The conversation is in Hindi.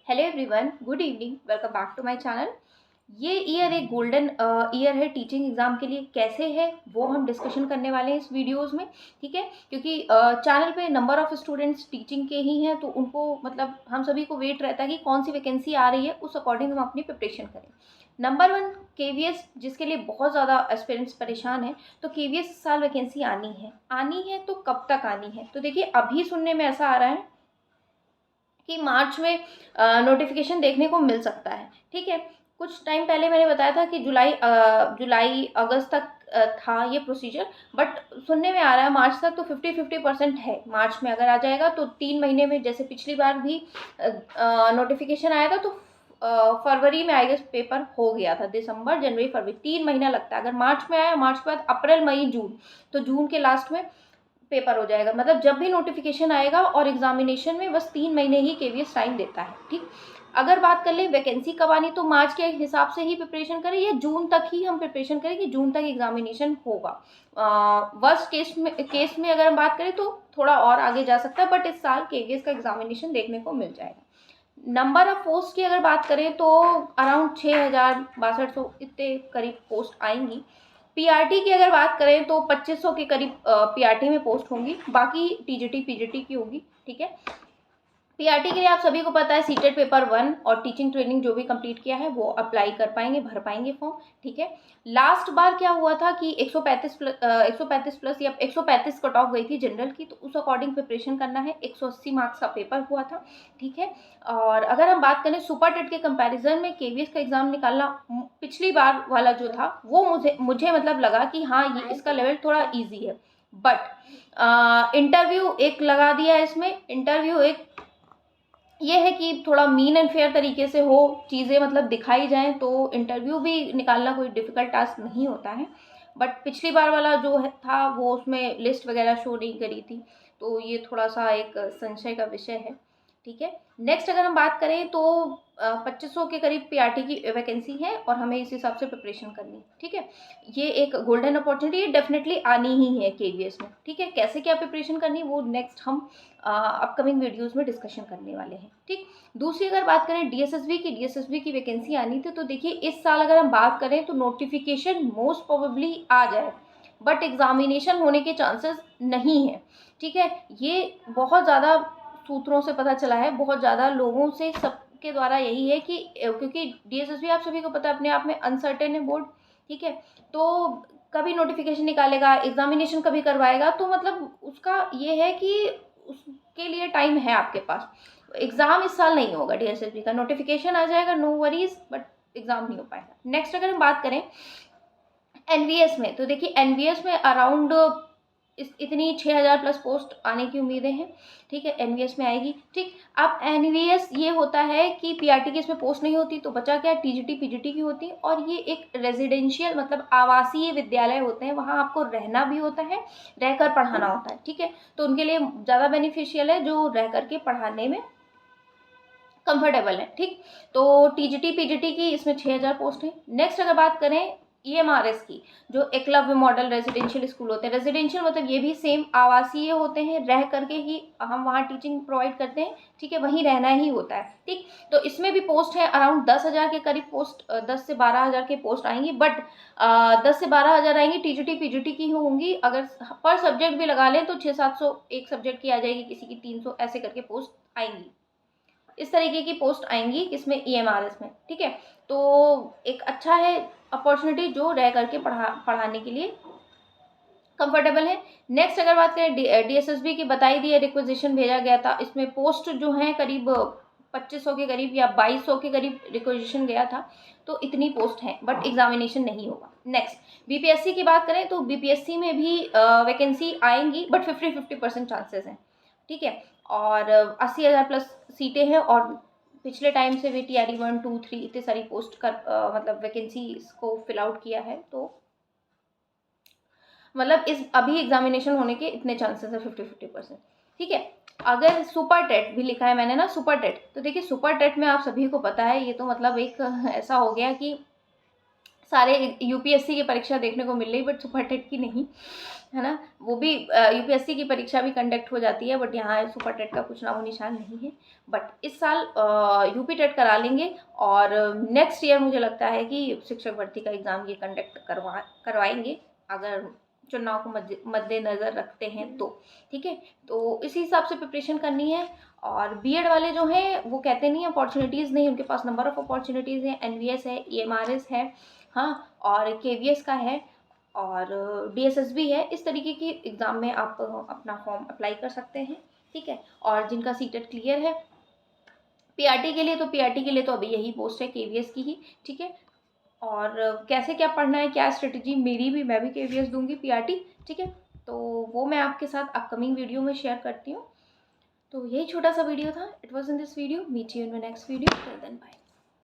Hello everyone, good evening, welcome back to my channel. ये ईयर एक गोल्डन ईयर है टीचिंग एग्जाम के लिए। कैसे है वो हम डिस्कशन करने वाले हैं इस वीडियोस में, ठीक है। क्योंकि चैनल पे नंबर ऑफ स्टूडेंट्स टीचिंग के ही हैं, तो उनको मतलब हम सभी को वेट रहता है कि कौन सी वैकेंसी आ रही है, उस अकॉर्डिंग हम अपनी प्रिपरेशन करें। नंबर वन, केवीएस, जिसके लिए बहुत ज़्यादा एस्पिरेंट्स परेशान हैं। तो केवीएस इस साल वैकेंसी आनी है तो कब तक आनी है? तो देखिए, अभी सुनने में ऐसा आ रहा है कि मार्च में नोटिफिकेशन देखने को मिल सकता है, ठीक है। कुछ टाइम पहले मैंने बताया था कि जुलाई अगस्त तक था ये प्रोसीजर, बट सुनने में आ रहा है मार्च तक। तो 50-50% है। मार्च में अगर आ जाएगा तो 3 महीने में, जैसे पिछली बार भी नोटिफिकेशन आया था, तो फरवरी में आई गेस पेपर हो गया था। दिसंबर, जनवरी, फरवरी, 3 महीना लगता है। अगर मार्च में आया, मार्च के बाद अप्रैल, मई, जून, तो जून के लास्ट में पेपर हो जाएगा। मतलब जब भी नोटिफिकेशन आएगा और एग्जामिनेशन में बस 3 महीने ही केवीएस टाइम देता है, ठीक। अगर बात कर ले वैकेंसी कब आनी, तो मार्च के हिसाब से ही प्रिपरेशन करें या जून तक ही हम प्रिपरेशन करें कि जून तक एग्जामिनेशन होगा। वर्स्ट केस में अगर हम बात करें तो थोड़ा और आगे जा सकता है, बट इस साल केवीएस का एग्जामिनेशन देखने को मिल जाएगा। नंबर ऑफ पोस्ट की अगर बात करें तो अराउंड 6,000 6200 इतने करीब पोस्ट आएंगी। पीआरटी की अगर बात करें तो 2500 के करीब पीआरटी में पोस्ट होंगी। बाकी टीजीटी पीजीटी की होगी, ठीक है। पीआरटी के लिए आप सभी को पता है, सीटेट पेपर 1 और टीचिंग ट्रेनिंग जो भी कंप्लीट किया है वो अप्लाई कर पाएंगे, भर पाएंगे फॉर्म, ठीक है। लास्ट बार क्या हुआ था कि 135 प्लस या 135 कट ऑफ गई थी जनरल की, तो उस अकॉर्डिंग प्रिपरेशन करना है। 180 मार्क्स का पेपर हुआ था, ठीक है। और अगर हम बात करें सुपर टेट के कंपैरिजन में केवीएस का एग्जाम निकालना, पिछली बार वाला जो था वो मुझे मतलब लगा कि हाँ, ये इसका लेवल थोड़ा ईजी है। बट इंटरव्यू एक लगा दिया है इसमें। इंटरव्यू एक ये है कि थोड़ा मीन एंड फेयर तरीके से हो, चीज़ें मतलब दिखाई जाएं, तो इंटरव्यू भी निकालना कोई डिफ़िकल्ट टास्क नहीं होता है। बट पिछली बार वाला जो है था वो उसमें लिस्ट वगैरह शो नहीं करी थी, तो ये थोड़ा सा एक संशय का विषय है, ठीक है। नेक्स्ट अगर हम बात करें तो 2500 के करीब पीआरटी की वैकेंसी है और हमें इस हिसाब से प्रिपरेशन करनी है, ठीक है। ये एक गोल्डन अपॉर्चुनिटी, ये डेफिनेटली आनी ही है केवीएस में, ठीक है। कैसे क्या प्रिपरेशन करनी वो नेक्स्ट हम अपकमिंग वीडियोस में डिस्कशन करने वाले हैं, ठीक। दूसरी अगर बात करें डीएसएसबी की वैकेंसी आनी थी, तो देखिए इस साल अगर हम बात करें तो नोटिफिकेशन मोस्ट प्रोबेबली आ जाए, बट एग्जामिनेशन होने के चांसेस नहीं है, ठीक है। ये बहुत ज़्यादा सूत्रों से पता चला है, बहुत ज़्यादा लोगों से, सबके द्वारा यही है कि क्योंकि डीएसएसबी आप सभी को पता है अपने आप में अनसर्टेन है बोर्ड, ठीक है। तो कभी नोटिफिकेशन निकालेगा, एग्जामिनेशन कभी करवाएगा, तो मतलब उसका ये है कि उसके लिए टाइम है आपके पास। एग्जाम इस साल नहीं होगा डीएसएसबी का, नोटिफिकेशन आ जाएगा, नो वरीज, बट एग्जाम नहीं हो पाएगा। नेक्स्ट अगर हम बात करें एनवीएस में, तो देखिए एनवीएस में अराउंड इतनी 6,000 प्लस पोस्ट आने की उम्मीदें हैं, ठीक है। एनवीएस में आएगी, ठीक। अब एनवीएस ये होता है कि पीआरटी की इसमें पोस्ट नहीं होती, तो बचा क्या, टीजीटी पीजीटी की होती है। और ये एक रेजिडेंशियल मतलब आवासीय विद्यालय होते हैं, वहाँ आपको रहना भी होता है, रहकर पढ़ाना होता है, ठीक है। तो उनके लिए ज़्यादा बेनिफिशियल है जो रह करके पढ़ाने में कंफर्टेबल है, ठीक। तो टीजीटी पीजीटी की इसमें 6,000 पोस्ट है। नेक्स्ट अगर बात करें ईएमआरएस की, जो एकलव्य मॉडल रेजिडेंशियल स्कूल होते हैं, रेजिडेंशियल मतलब ये भी सेम आवासीय होते हैं, रह करके ही हम वहाँ टीचिंग प्रोवाइड करते हैं, ठीक है, वहीं रहना ही होता है, ठीक। तो इसमें भी पोस्ट है अराउंड 10,000 के करीब पोस्ट, 10 से 12,000 के पोस्ट आएंगी, बट 10 से 12,000 आएंगी टीजीटी पीजीटी की होंगी। अगर पर सब्जेक्ट भी लगा लें तो 600-700 एक सब्जेक्ट की आ जाएगी, किसी की 300, ऐसे करके पोस्ट आएंगी। इस तरीके की पोस्ट आएंगी इसमें ईएमआरएस में, ठीक है। तो एक अच्छा है अपॉर्चुनिटी जो रह करके पढ़ाने के लिए कंफर्टेबल है। नेक्स्ट अगर बात करें डीएसएसबी की, बताई दी है, रिक्वेजिशन भेजा गया था। इसमें पोस्ट जो है करीब 2500 के करीब या 2200 के करीब रिक्वेजिशन गया था, तो इतनी पोस्ट है, बट एग्जामिनेशन नहीं होगा। नेक्स्ट बीपीएससी की बात करें तो बीपीएससी में भी वैकेंसी आएंगी, बट 50-50% चांसेस हैं, ठीक है। और 80,000 प्लस सीटें हैं, और पिछले टाइम से भी टीआरई 1 2 3 इतने सारी पोस्ट कर मतलब वैकेंसी को फिल आउट किया है, तो मतलब इस अभी एग्जामिनेशन होने के इतने चांसेस है 50-50%, ठीक है। अगर सुपर टेट भी लिखा है मैंने ना, सुपर टेट, तो देखिए सुपर टेट में आप सभी को पता है, ये तो मतलब एक ऐसा हो गया कि सारे यूपीएससी की परीक्षा देखने को मिल रही, बट सुपर टेट की नहीं, है ना। वो भी यूपीएससी की परीक्षा भी कंडक्ट हो जाती है, बट यहाँ सुपर टेट का कुछ नामो निशान नहीं है। बट इस साल यूपी टेट करा लेंगे, और नेक्स्ट ईयर मुझे लगता है कि शिक्षक भर्ती का एग्ज़ाम ये कंडक्ट करवाएंगे, अगर चुनाव को मद्देनज़र रखते हैं तो, ठीक है। तो इसी हिसाब से प्रिपरेशन करनी है। और बीएड वाले जो हैं वो कहते नहीं अपॉर्चुनिटीज़ नहीं, उनके पास नंबर ऑफ़ अपॉर्चुनिटीज़ हैं, एनवीएस है, ईएमआरएस है, हाँ, और केवीएस का है, और डीएसएसबी है। इस तरीके की एग्ज़ाम में आप अपना फॉर्म अप्लाई कर सकते हैं, ठीक है। और जिनका सीटेट क्लियर है पीआरटी के लिए, तो पीआरटी के लिए तो अभी यही पोस्ट है केवीएस की ही, ठीक है। और कैसे क्या पढ़ना है, क्या स्ट्रेटजी मेरी भी, मैं भी केवीएस दूंगी पीआरटी, ठीक है। तो वो मैं आपके साथ अपकमिंग वीडियो में शेयर करती हूँ। तो यही छोटा सा वीडियो था। It was in this video, meet you in my next video, till then bye.